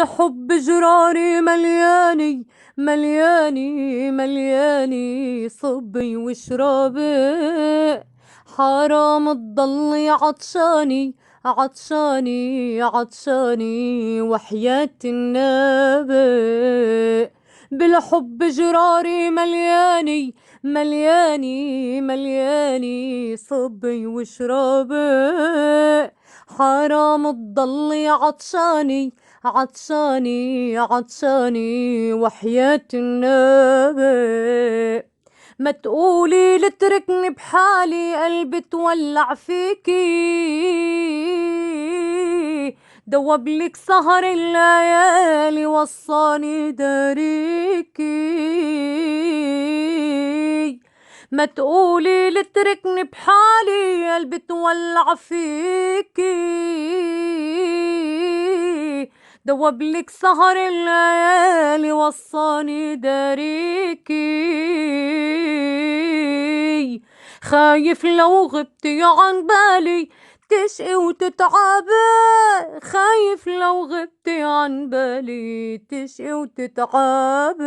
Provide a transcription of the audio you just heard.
بالحب جراري ملياني ملياني ملياني، صبي واشربي، حرام تضلي عطشاني عطشاني عطشاني، وحياة النبي. بالحب جراري ملياني ملياني ملياني، صبي واشربي، حرام تضلي عطشاني عطشاني عطشاني، وحياة النبي. ما تقولي لتركني بحالي، قلبي تولع فيكي، دوبلك سهر الليالي، وصاني داريكي. ما تقولي لتركني بحالي، قلبي تولع فيكي، دوبلك سهر الليالي، وصاني داريكي. خايف لو غبتي عن بالي تشقي وتتعبي، خايف لو غبتي عن بالي تشقي وتتعبي.